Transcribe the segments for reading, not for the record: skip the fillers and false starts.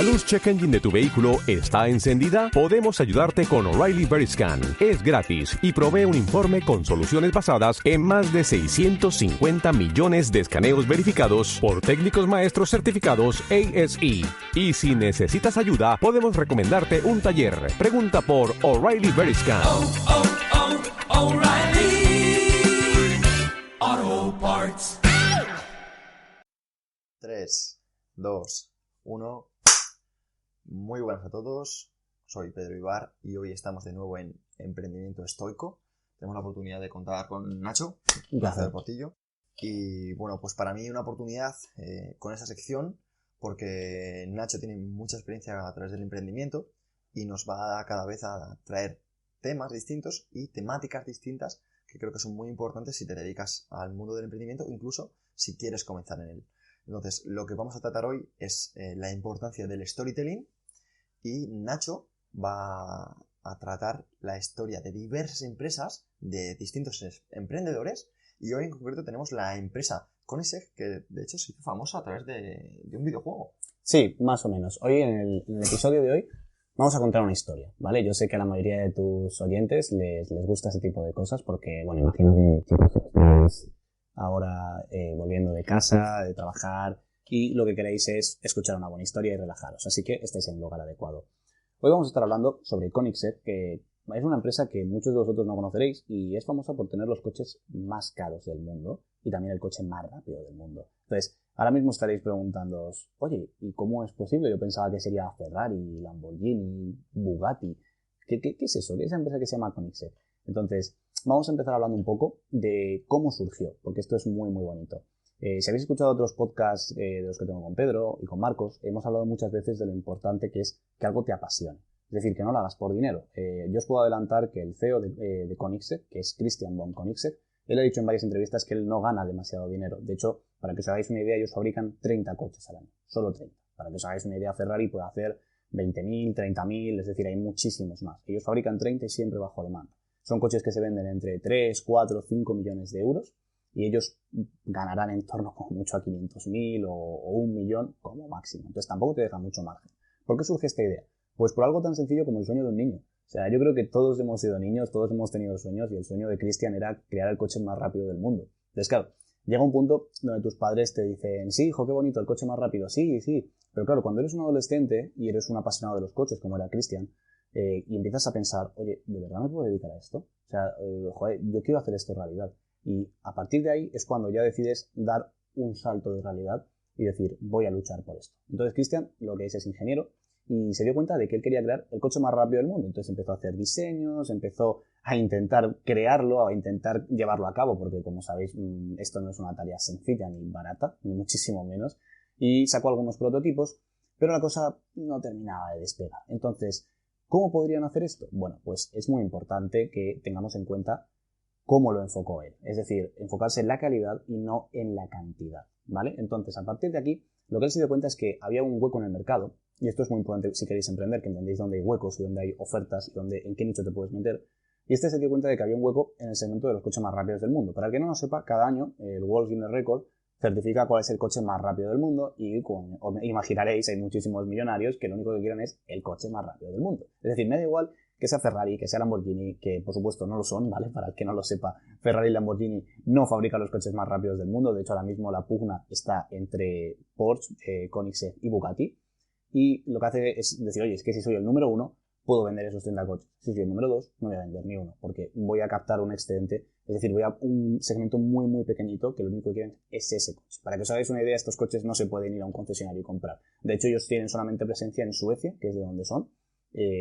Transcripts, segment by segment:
luz check engine de tu vehículo está encendida? Podemos ayudarte con O'Reilly Veriscan. Es gratis y provee un informe con soluciones basadas en más de 650 millones de escaneos verificados por técnicos maestros certificados ASE. Y si necesitas ayuda, podemos recomendarte un taller. Pregunta por O'Reilly Veriscan. O'Reilly Auto Parts. 3, 2, 1. Muy buenas a todos. Soy Pedro Ibar y hoy estamos de nuevo en Emprendimiento Estoico. Tenemos la oportunidad de contar con Nacho, un placer Portillo. Y bueno, pues para mí una oportunidad con esta sección, porque Nacho tiene mucha experiencia a través del emprendimiento y nos va cada vez a traer temas distintos y temáticas distintas que creo que son muy importantes si te dedicas al mundo del emprendimiento, incluso si quieres comenzar en él. Entonces, lo que vamos a tratar hoy es la importancia del storytelling, y Nacho va a tratar la historia de diversas empresas, de distintos emprendedores, y hoy en concreto tenemos la empresa Koenigsegg, que de hecho se hizo famosa a través de un videojuego. Sí, más o menos. Hoy en el episodio de hoy vamos a contar una historia, ¿vale? Yo sé que a la mayoría de tus oyentes les gusta este tipo de cosas porque, bueno, imagino que chicos estáis ahora volviendo de casa, de trabajar, y lo que queréis es escuchar una buena historia y relajaros, así que estáis en el lugar adecuado. Hoy vamos a estar hablando sobre Koenigsegg, que es una empresa que muchos de vosotros no conoceréis y es famosa por tener los coches más caros del mundo y también el coche más rápido del mundo. Entonces, ahora mismo estaréis preguntándoos, oye, ¿y cómo es posible? Yo pensaba que sería Ferrari, Lamborghini, Bugatti. ¿Qué es eso? ¿Qué es esa empresa que se llama Koenigsegg? Entonces, vamos a empezar hablando un poco de cómo surgió, porque esto es muy, muy bonito. Si habéis escuchado otros podcasts de los que tengo con Pedro y con Marcos, hemos hablado muchas veces de lo importante que es que algo te apasione. Es decir, que no lo hagas por dinero. Yo os puedo adelantar que el CEO de Koenigsegg, que es Christian von Koenigsegg, él ha dicho en varias entrevistas que él no gana demasiado dinero. De hecho, para que os hagáis una idea, ellos fabrican 30 coches al año. Solo 30. Para que os hagáis una idea, Ferrari puede hacer 20.000, 30.000, es decir, hay muchísimos más. Ellos fabrican 30 y siempre bajo demanda. Son coches que se venden entre 3, 4, 5 millones de euros y ellos ganarán en torno como mucho a 500.000 o 1 millón como máximo. Entonces tampoco te deja mucho margen. ¿Por qué surge esta idea? Pues por algo tan sencillo como el sueño de un niño. O sea, yo creo que todos hemos sido niños, todos hemos tenido sueños y el sueño de Christian era crear el coche más rápido del mundo. Entonces, claro, llega un punto donde tus padres te dicen, sí, hijo, qué bonito, el coche más rápido, sí, sí. Pero claro, cuando eres un adolescente y eres un apasionado de los coches, como era Christian, y empiezas a pensar, oye, ¿de verdad me puedo dedicar a esto? O sea, joder, yo quiero hacer esto realidad. Y a partir de ahí es cuando ya decides dar un salto de realidad y decir, voy a luchar por esto. Entonces Christian lo que es ingeniero y se dio cuenta de que él quería crear el coche más rápido del mundo. Entonces empezó a hacer diseños, empezó a intentar crearlo, a intentar llevarlo a cabo, porque como sabéis, esto no es una tarea sencilla ni barata, ni muchísimo menos. Y sacó algunos prototipos, pero la cosa no terminaba de despegar. Entonces, ¿cómo podrían hacer esto? Bueno, pues es muy importante que tengamos en cuenta cómo lo enfocó él. Es decir, enfocarse en la calidad y no en la cantidad, ¿vale? Entonces, a partir de aquí, lo que él se dio cuenta es que había un hueco en el mercado, y esto es muy importante si queréis emprender, que entendéis dónde hay huecos y dónde hay ofertas y en qué nicho te puedes meter. Y este se dio cuenta de que había un hueco en el segmento de los coches más rápidos del mundo. Para el que no lo sepa, cada año el World Guinness Record certifica cuál es el coche más rápido del mundo y os imaginaréis, hay muchísimos millonarios que lo único que quieren es el coche más rápido del mundo. Es decir, me da igual que sea Ferrari, que sea Lamborghini, que por supuesto no lo son, ¿vale? Para el que no lo sepa, Ferrari y Lamborghini no fabrican los coches más rápidos del mundo. De hecho, ahora mismo la pugna está entre Porsche, Koenigsegg y Bugatti. Y lo que hace es decir, oye, es que si soy el número 1, puedo vender esos 30 coches. Si soy el número 2, no voy a vender ni uno, porque voy a captar un excedente. Es decir, voy a un segmento muy, muy pequeñito que lo único que quieren es ese coche. Para que os hagáis una idea, estos coches no se pueden ir a un concesionario y comprar. De hecho, ellos tienen solamente presencia en Suecia, que es de donde son.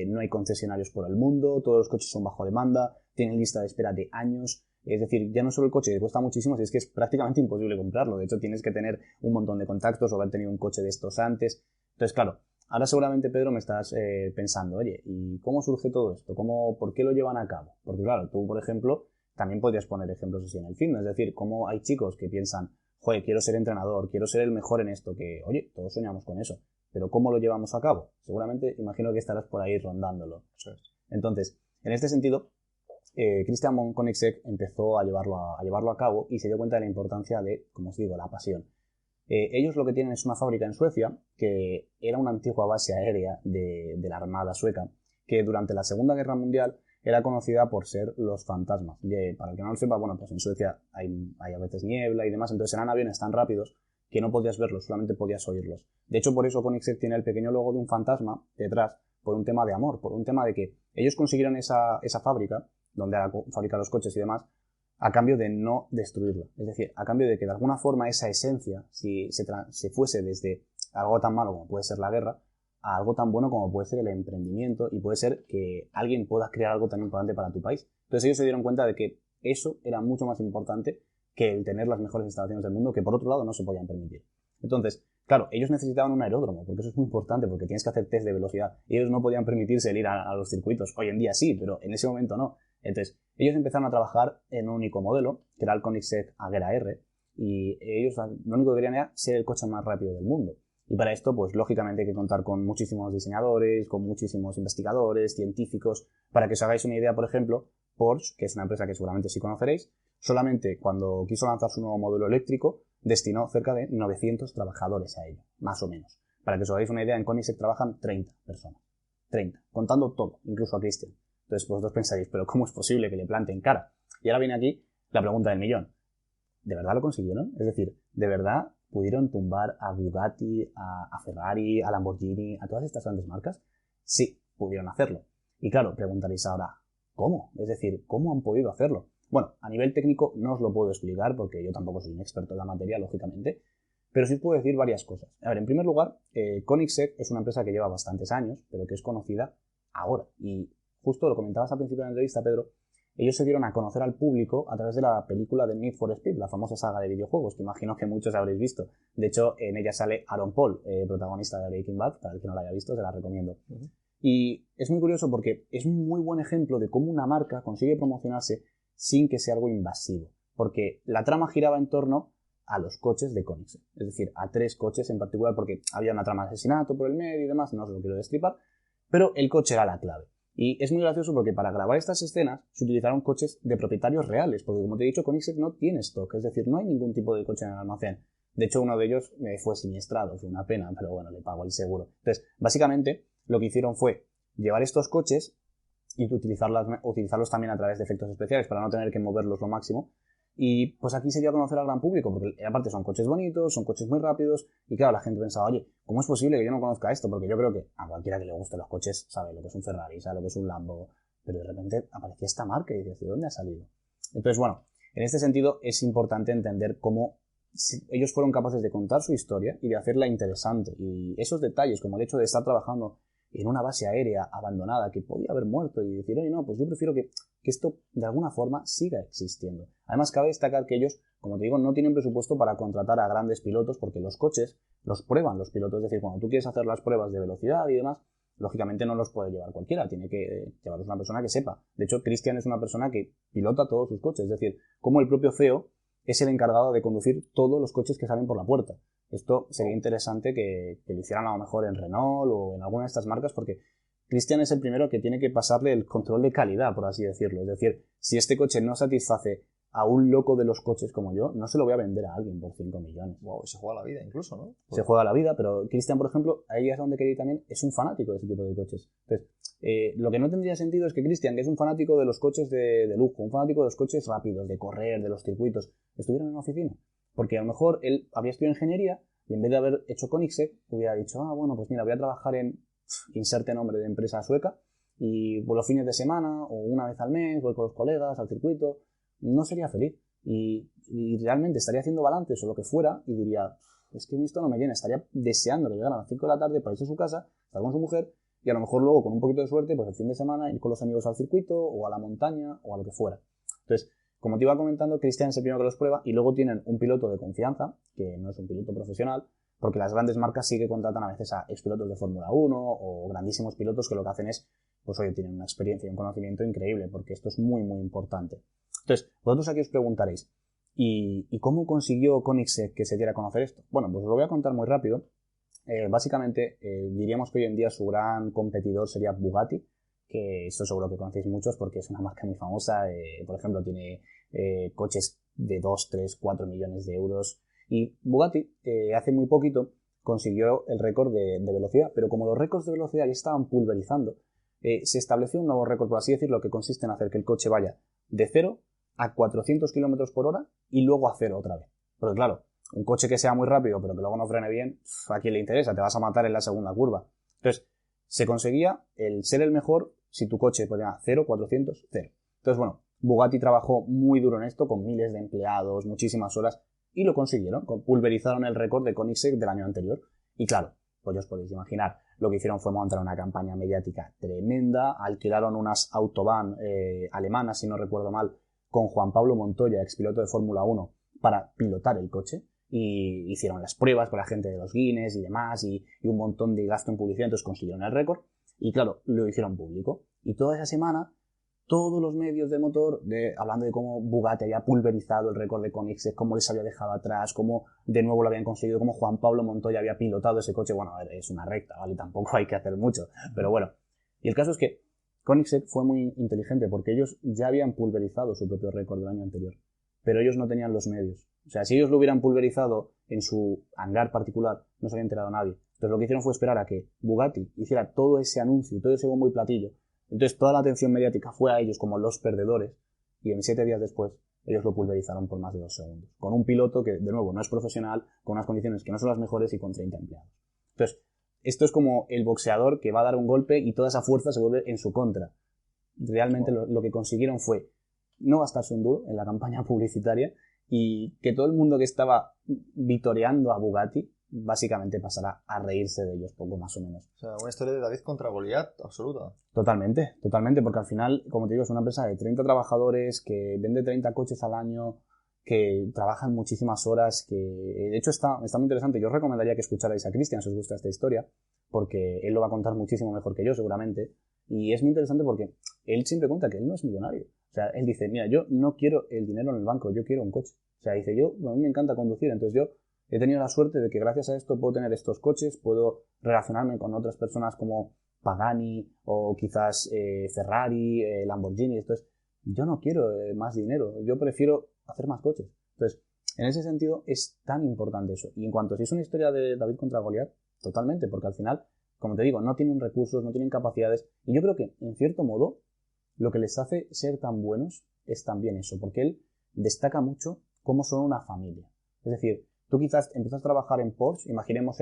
No hay concesionarios por el mundo, todos los coches son bajo demanda, tienen lista de espera de años. Es decir, ya no solo el coche que cuesta muchísimo, es que es prácticamente imposible comprarlo. De hecho, tienes que tener un montón de contactos o haber tenido un coche de estos antes. Entonces, claro, ahora seguramente, Pedro, me estás pensando, oye, ¿y cómo surge todo esto? ¿Por qué lo llevan a cabo? Porque claro, tú, por ejemplo, también podrías poner ejemplos así en el fitness. Es decir, cómo hay chicos que piensan, joder, quiero ser entrenador, quiero ser el mejor en esto, que, oye, todos soñamos con eso. Pero ¿cómo lo llevamos a cabo? Seguramente, imagino que estarás por ahí rondándolo. Entonces, en este sentido, Christian von Koenigsegg empezó a llevarlo a cabo y se dio cuenta de la importancia de, como os digo, la pasión. Ellos lo que tienen es una fábrica en Suecia, que era una antigua base aérea de la Armada sueca, que durante la Segunda Guerra Mundial era conocida por ser los fantasmas. Para el que no lo sepa, bueno, pues en Suecia hay a veces niebla y demás, entonces eran aviones tan rápidos que no podías verlos, solamente podías oírlos. De hecho, por eso Koenigsegg tiene el pequeño logo de un fantasma detrás, por un tema de amor, por un tema de que ellos consiguieron esa fábrica, donde fabrican los coches y demás, a cambio de no destruirla. Es decir, a cambio de que de alguna forma esa esencia, si se fuese desde algo tan malo como puede ser la guerra, a algo tan bueno como puede ser el emprendimiento y puede ser que alguien pueda crear algo tan importante para tu país. Entonces ellos se dieron cuenta de que eso era mucho más importante que el tener las mejores instalaciones del mundo, que por otro lado no se podían permitir. Entonces, claro, ellos necesitaban un aeródromo, porque eso es muy importante, porque tienes que hacer test de velocidad. Y ellos no podían permitirse el ir a los circuitos. Hoy en día sí, pero en ese momento no. Entonces, ellos empezaron a trabajar en un único modelo, que era el Koenigsegg Agera R, y ellos lo único que querían era ser el coche más rápido del mundo. Y para esto, pues lógicamente hay que contar con muchísimos diseñadores, con muchísimos investigadores, científicos. Para que os hagáis una idea, por ejemplo, Porsche, que es una empresa que seguramente sí conoceréis, solamente cuando quiso lanzar su nuevo modelo eléctrico, destinó cerca de 900 trabajadores a ello, más o menos. Para que os hagáis una idea, en Koenigsegg trabajan 30 personas. 30, contando todo, incluso a Christian. Entonces vosotros pensaréis, pero ¿cómo es posible que le planten cara? Y ahora viene aquí la pregunta del millón. ¿De verdad lo consiguieron? Es decir, ¿de verdad pudieron tumbar a Bugatti, a Ferrari, a Lamborghini, a todas estas grandes marcas? Sí, pudieron hacerlo. Y claro, preguntaréis ahora, ¿cómo? Es decir, ¿cómo han podido hacerlo? Bueno, a nivel técnico no os lo puedo explicar porque yo tampoco soy un experto en la materia, lógicamente, pero sí os puedo decir varias cosas. A ver, en primer lugar, Koenigsegg es una empresa que lleva bastantes años, pero que es conocida ahora. Y justo lo comentabas al principio de la entrevista, Pedro, ellos se dieron a conocer al público a través de la película de Need for Speed, la famosa saga de videojuegos, que imagino que muchos habréis visto. De hecho, en ella sale Aaron Paul, protagonista de Breaking Bad, para el que no la haya visto, se la recomiendo. Y es muy curioso porque es un muy buen ejemplo de cómo una marca consigue promocionarse sin que sea algo invasivo, porque la trama giraba en torno a los coches de Koenigsegg, es decir, a 3 coches en particular, porque había una trama de asesinato por el medio y demás, no os lo quiero destripar, pero el coche era la clave. Y es muy gracioso porque para grabar estas escenas se utilizaron coches de propietarios reales, porque como te he dicho, Koenigsegg no tiene stock, es decir, no hay ningún tipo de coche en el almacén. De hecho, uno de ellos fue siniestrado, fue una pena, pero bueno, le pagó el seguro. Entonces, básicamente, lo que hicieron fue llevar estos coches y utilizarlos también a través de efectos especiales para no tener que moverlos lo máximo. Y pues aquí se dio a conocer al gran público, porque aparte son coches bonitos, son coches muy rápidos, y claro, la gente pensaba, oye, ¿cómo es posible que yo no conozca esto? Porque yo creo que a cualquiera que le guste los coches sabe lo que es un Ferrari, sabe lo que es un Lambo, pero de repente aparecía esta marca y dices, ¿de dónde ha salido? Entonces, bueno, en este sentido es importante entender cómo ellos fueron capaces de contar su historia y de hacerla interesante, y esos detalles, como el hecho de estar trabajando en una base aérea abandonada que podía haber muerto y decir, oye, no, pues yo prefiero que esto de alguna forma siga existiendo. Además, cabe destacar que ellos, como te digo, no tienen presupuesto para contratar a grandes pilotos porque los coches los prueban los pilotos. Es decir, cuando tú quieres hacer las pruebas de velocidad y demás, lógicamente no los puede llevar cualquiera, tiene que llevarlos una persona que sepa. De hecho, Christian es una persona que pilota todos sus coches, es decir, como el propio CEO es el encargado de conducir todos los coches que salen por la puerta. Esto sería interesante que lo hicieran a lo mejor en Renault o en alguna de estas marcas porque Christian es el primero que tiene que pasarle el control de calidad, por así decirlo. Es decir, si este coche no satisface a un loco de los coches como yo, no se lo voy a vender a alguien por 5 millones. Wow, se juega la vida incluso, ¿no? Se juega la vida, pero Christian, por ejemplo, ahí es donde quería ir también, es un fanático de ese tipo de coches. Entonces, lo que no tendría sentido es que Christian, que es un fanático de los coches de lujo, un fanático de los coches rápidos, de correr, de los circuitos, estuviera en una oficina. Porque a lo mejor él habría estudiado ingeniería y en vez de haber hecho Koenigsegg, hubiera dicho, bueno, pues mira, voy a trabajar en inserte nombre de empresa sueca y por los fines de semana o una vez al mes voy con los colegas al circuito. No sería feliz y realmente estaría haciendo balances o lo que fuera y diría, es que esto no me llena, estaría deseando que llegaran a las 5 de la tarde para irse a su casa, estar con su mujer y a lo mejor luego con un poquito de suerte pues el fin de semana ir con los amigos al circuito o a la montaña o a lo que fuera. Entonces, como te iba comentando, Christian es el primero que los prueba y luego tienen un piloto de confianza, que no es un piloto profesional, porque las grandes marcas sí que contratan a veces a expilotos de Fórmula 1 o grandísimos pilotos que lo que hacen es, pues oye, tienen una experiencia y un conocimiento increíble, porque esto es muy, muy importante. Entonces, vosotros aquí os preguntaréis, ¿y cómo consiguió Koenigsegg que se diera a conocer esto? Bueno, pues os lo voy a contar muy rápido. Básicamente, diríamos que hoy en día su gran competidor sería Bugatti, que esto seguro que conocéis muchos porque es una marca muy famosa. Por ejemplo, tiene coches de 2, 3, 4 millones de euros. Y Bugatti, hace muy poquito, consiguió el récord de velocidad, pero como los récords de velocidad ya estaban pulverizando, se estableció un nuevo récord, por así decirlo, que consiste en hacer que el coche vaya de 0 a 400 km por hora y luego a 0 otra vez. Porque claro, un coche que sea muy rápido pero que luego no frene bien, ¿a quién le interesa? Te vas a matar en la segunda curva. Entonces, se conseguía el ser el mejor si tu coche ponía 0, 400, 0. Entonces, bueno, Bugatti trabajó muy duro en esto, con miles de empleados, muchísimas horas, y lo consiguieron, pulverizaron el récord de Koenigsegg del año anterior. Y claro, pues ya os podéis imaginar, lo que hicieron fue montar una campaña mediática tremenda, alquilaron unas autobahn alemanas, si no recuerdo mal, con Juan Pablo Montoya, expiloto de Fórmula 1, para pilotar el coche, y hicieron las pruebas con la gente de los Guinness y demás, y un montón de gasto en publicidad, entonces consiguieron el récord, y claro, lo hicieron público. Y toda esa semana, todos los medios de motor, hablando de cómo Bugatti había pulverizado el récord de Koenigsegg, cómo les había dejado atrás, cómo de nuevo lo habían conseguido, cómo Juan Pablo Montoya había pilotado ese coche. Bueno, a ver, es una recta, ¿vale? Tampoco hay que hacer mucho, pero bueno. Y el caso es que Koenigsegg fue muy inteligente porque ellos ya habían pulverizado su propio récord del año anterior, pero ellos no tenían los medios. O sea, si ellos lo hubieran pulverizado en su hangar particular, no se había enterado nadie. Entonces lo que hicieron fue esperar a que Bugatti hiciera todo ese anuncio, todo ese bombo y platillo. Entonces toda la atención mediática fue a ellos como los perdedores, y en 7 días después ellos lo pulverizaron por más de 2 segundos. Con un piloto que, de nuevo, no es profesional, con unas condiciones que no son las mejores y con 30 empleados. Entonces, esto es como el boxeador que va a dar un golpe y toda esa fuerza se vuelve en su contra. Realmente lo que consiguieron fue no gastarse un duro en la campaña publicitaria y que todo el mundo que estaba vitoreando a Bugatti básicamente pasará a reírse de ellos poco más o menos. O sea, una historia de David contra Goliat absoluta. Totalmente, totalmente, porque al final, como te digo, es una empresa de 30 trabajadores que vende 30 coches al año, que trabajan muchísimas horas, que de hecho está muy interesante. Yo os recomendaría que escucharais a Cristian si os gusta esta historia, porque él lo va a contar muchísimo mejor que yo seguramente, y es muy interesante porque él siempre cuenta que él no es millonario. O sea, él dice, mira, yo no quiero el dinero en el banco, yo quiero un coche. O sea, dice, a mí me encanta conducir, entonces yo he tenido la suerte de que gracias a esto puedo tener estos coches, puedo relacionarme con otras personas como Pagani o quizás Ferrari, Lamborghini. Entonces, yo no quiero más dinero, yo prefiero hacer más coches. Entonces, en ese sentido es tan importante eso. Y en cuanto a si es una historia de David contra Goliat, totalmente, porque al final, como te digo, no tienen recursos, no tienen capacidades. Y yo creo que, en cierto modo, lo que les hace ser tan buenos es también eso, porque él destaca mucho cómo son una familia. Es decir, tú quizás empiezas a trabajar en Porsche, imaginemos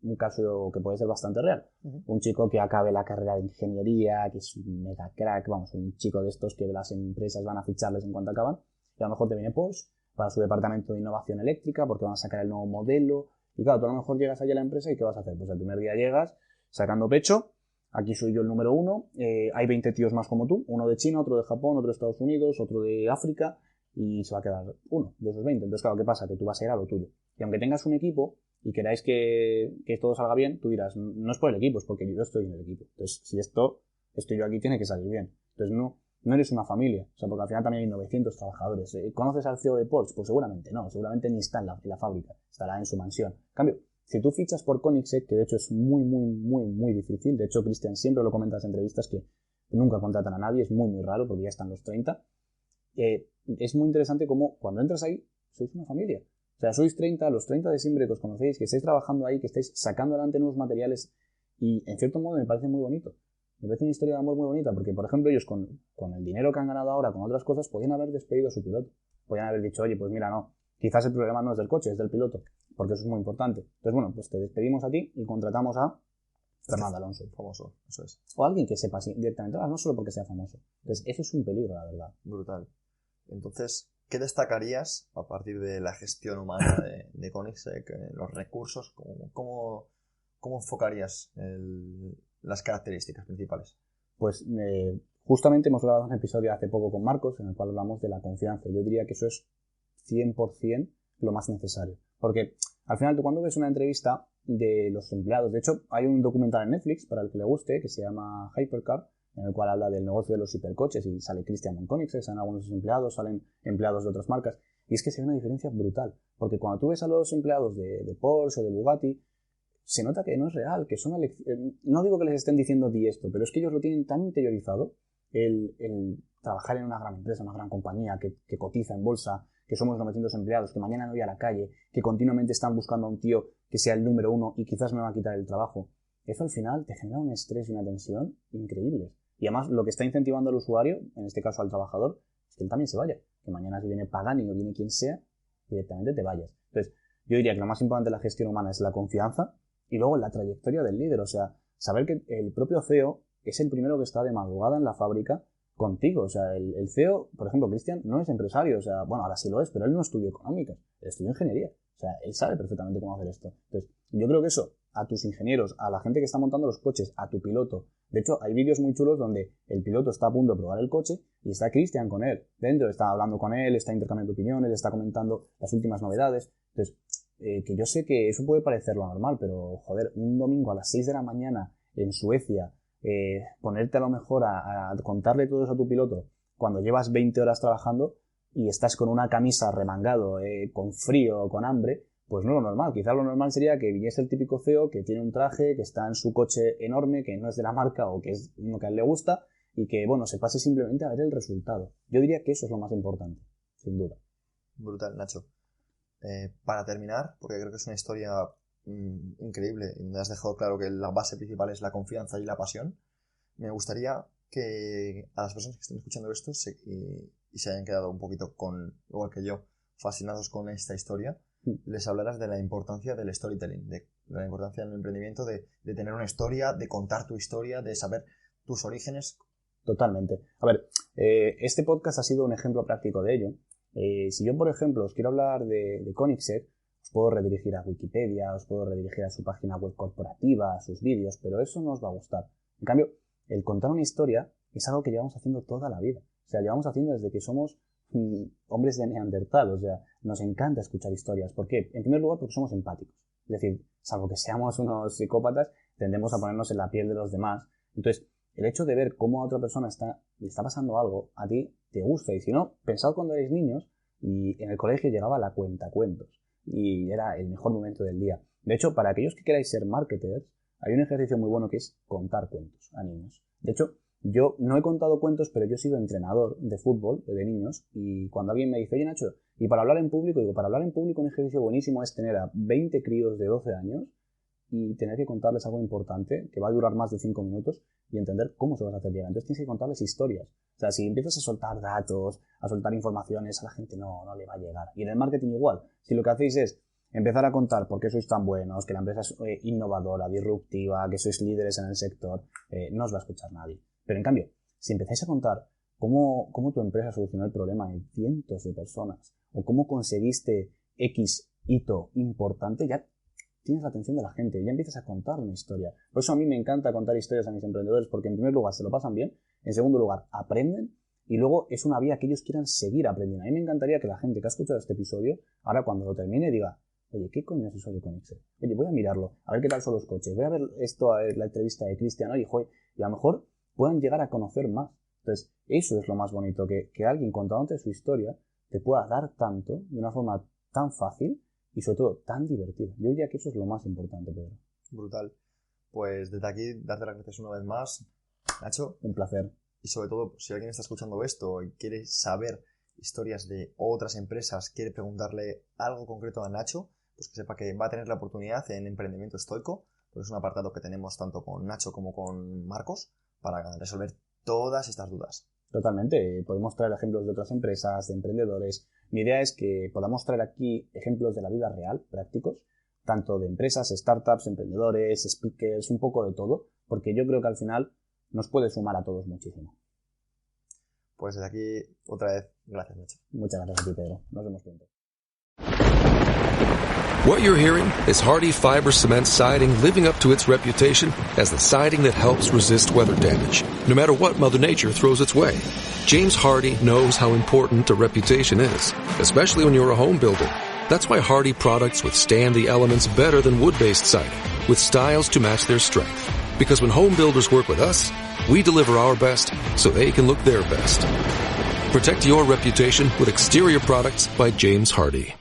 un caso que puede ser bastante real. Un chico que acabe la carrera de ingeniería, que es un mega crack, vamos, un chico de estos que las empresas van a ficharles en cuanto acaban, y a lo mejor te viene Porsche para su departamento de innovación eléctrica, porque van a sacar el nuevo modelo, y claro, tú a lo mejor llegas allí a la empresa y ¿qué vas a hacer? Pues el primer día llegas sacando pecho, aquí soy yo el número 1, hay 20 tíos más como tú, uno de China, otro de Japón, otro de Estados Unidos, otro de África, y se va a quedar uno de esos 20. Entonces, claro, ¿qué pasa? Que tú vas a ir a lo tuyo. Y aunque tengas un equipo y queráis que todo salga bien, tú dirás, no es por el equipo, es porque yo estoy en el equipo. Entonces, si estoy yo aquí, tiene que salir bien. Entonces, no eres una familia. O sea, porque al final también hay 900 trabajadores. ¿Conoces al CEO de Porsche? Pues seguramente no. Seguramente ni está en la fábrica. Estará en su mansión. En cambio, si tú fichas por Koenigsegg, que de hecho es muy, muy, muy, muy difícil. De hecho, Cristian siempre lo comenta en las entrevistas que nunca contratan a nadie. Es muy, muy raro porque ya están los 30. Es muy interesante cómo cuando entras ahí, sois una familia. O sea, sois 30, los 30 de siempre que os conocéis, que estáis trabajando ahí, que estáis sacando adelante nuevos materiales y, en cierto modo, me parece muy bonito. Me parece una historia de amor muy bonita porque, por ejemplo, ellos con el dinero que han ganado ahora, con otras cosas, podían haber despedido a su piloto. Podían haber dicho, oye, pues mira, no, quizás el problema no es del coche, es del piloto, porque eso es muy importante. Entonces, bueno, pues te despedimos a ti y contratamos a Fernando Alonso. Famoso, eso es. O alguien que sepa directamente, no solo porque sea famoso. Entonces, eso es un peligro, la verdad. Brutal. Entonces, ¿qué destacarías a partir de la gestión humana de Koenigsegg, los recursos? ¿Cómo enfocarías las características principales? Pues justamente hemos grabado un episodio hace poco con Marcos en el cual hablamos de la confianza. Yo diría que eso es 100% lo más necesario. Porque al final tú cuando ves una entrevista de los empleados, de hecho hay un documental en Netflix para el que le guste que se llama Hypercar, en el cual habla del negocio de los hipercoches y sale Christian von Koenigsegg, salen algunos de sus empleados, salen empleados de otras marcas. Y es que se ve una diferencia brutal. Porque cuando tú ves a los empleados de Porsche o de Bugatti, se nota que no es real, que son no digo que les estén diciendo di esto, pero es que ellos lo tienen tan interiorizado, el trabajar en una gran empresa, una gran compañía que cotiza en bolsa, que somos 900 empleados, que mañana no voy a la calle, que continuamente están buscando a un tío que sea el número 1 y quizás me va a quitar el trabajo. Eso al final te genera un estrés y una tensión increíbles. Y además lo que está incentivando al usuario, en este caso al trabajador, es que él también se vaya. Que mañana si viene Pagani o viene quien sea, directamente te vayas. Entonces, yo diría que lo más importante de la gestión humana es la confianza y luego la trayectoria del líder. O sea, saber que el propio CEO es el primero que está de madrugada en la fábrica contigo. O sea, el CEO, por ejemplo, Cristian, no es empresario. O sea, bueno, ahora sí lo es, pero él no estudió económicas, él estudió ingeniería. O sea, él sabe perfectamente cómo hacer esto. Entonces, yo creo que eso, a tus ingenieros, a la gente que está montando los coches, a tu piloto. De hecho, hay vídeos muy chulos donde el piloto está a punto de probar el coche y está Cristian con él. Dentro está hablando con él, está intercambiando opiniones, está comentando las últimas novedades. Entonces, que yo sé que eso puede parecer lo normal, pero, joder, un domingo a las 6 de la mañana en Suecia, ponerte a lo mejor a contarle todo eso a tu piloto cuando llevas 20 horas trabajando y estás con una camisa remangado, con frío, con hambre, pues no es lo normal. Quizás lo normal sería que viniese el típico CEO que tiene un traje, que está en su coche enorme, que no es de la marca o que es uno que a él le gusta y que, bueno, se pase simplemente a ver el resultado. Yo diría que eso es lo más importante, sin duda. Brutal, Nacho. Para terminar, porque creo que es una historia increíble y me has dejado claro que la base principal es la confianza y la pasión, me gustaría que a las personas que estén escuchando esto y se hayan quedado un poquito igual que yo, fascinados con esta historia, les hablarás de la importancia del storytelling, de la importancia del emprendimiento, de tener una historia, de contar tu historia, de saber tus orígenes. Totalmente. A ver, este podcast ha sido un ejemplo práctico de ello. Si yo, por ejemplo, os quiero hablar de Koenigsegg, os puedo redirigir a Wikipedia, os puedo redirigir a su página web corporativa, a sus vídeos, pero eso no os va a gustar. En cambio, el contar una historia es algo que llevamos haciendo toda la vida. O sea, llevamos haciendo desde que somos hombres de Neandertal. O sea, nos encanta escuchar historias. ¿Por qué? En primer lugar, porque somos empáticos. Es decir, salvo que seamos unos psicópatas, tendemos a ponernos en la piel de los demás. Entonces, el hecho de ver cómo a otra persona le está pasando algo, a ti te gusta. Y si no, pensad cuando erais niños y en el colegio llegaba la cuentacuentos y era el mejor momento del día. De hecho, para aquellos que queráis ser marketers, hay un ejercicio muy bueno que es contar cuentos a niños. De hecho, yo no he contado cuentos, pero yo he sido entrenador de fútbol de niños y cuando alguien me dice, oye Nacho, y para hablar en público, digo, para hablar en público un ejercicio buenísimo es tener a 20 críos de 12 años y tener que contarles algo importante que va a durar más de 5 minutos y entender cómo se va a hacer llegar. Entonces tienes que contarles historias. O sea, si empiezas a soltar datos, a soltar informaciones, a la gente no le va a llegar. Y en el marketing igual. Si lo que hacéis es empezar a contar por qué sois tan buenos, que la empresa es innovadora, disruptiva, que sois líderes en el sector, no os va a escuchar nadie. Pero en cambio, si empezáis a contar cómo tu empresa solucionó el problema de cientos de personas o cómo conseguiste X hito importante, ya tienes la atención de la gente, ya empiezas a contar una historia. Por eso a mí me encanta contar historias a mis emprendedores, porque en primer lugar se lo pasan bien, en segundo lugar aprenden y luego es una vía que ellos quieran seguir aprendiendo. A mí me encantaría que la gente que ha escuchado este episodio, ahora cuando lo termine diga, oye, ¿qué coño es eso de Koenigsegg? Oye, voy a mirarlo, a ver qué tal son los coches, voy a ver esto, a ver la entrevista de Cristian, oye, joder, y a lo mejor puedan llegar a conocer más. Entonces, eso es lo más bonito, que alguien contándote su historia te pueda dar tanto, de una forma tan fácil y sobre todo tan divertida. Yo diría que eso es lo más importante, Pedro. Brutal. Pues desde aquí, darte las gracias una vez más, Nacho. Un placer. Y sobre todo, si alguien está escuchando esto y quiere saber historias de otras empresas, quiere preguntarle algo concreto a Nacho, pues que sepa que va a tener la oportunidad en Emprendimiento Estoico, porque es un apartado que tenemos tanto con Nacho como con Marcos, para resolver todas estas dudas. Totalmente. Podemos traer ejemplos de otras empresas, de emprendedores. Mi idea es que podamos traer aquí ejemplos de la vida real, prácticos, tanto de empresas, startups, emprendedores, speakers, un poco de todo, porque yo creo que al final nos puede sumar a todos muchísimo. Pues desde aquí, otra vez, gracias, Nacho. Muchas gracias a ti, Pedro. Nos vemos pronto. What you're hearing is Hardie Fiber Cement Siding living up to its reputation as the siding that helps resist weather damage, no matter what Mother Nature throws its way. James Hardie knows how important a reputation is, especially when you're a home builder. That's why Hardie products withstand the elements better than wood-based siding, with styles to match their strength. Because when home builders work with us, we deliver our best so they can look their best. Protect your reputation with exterior products by James Hardie.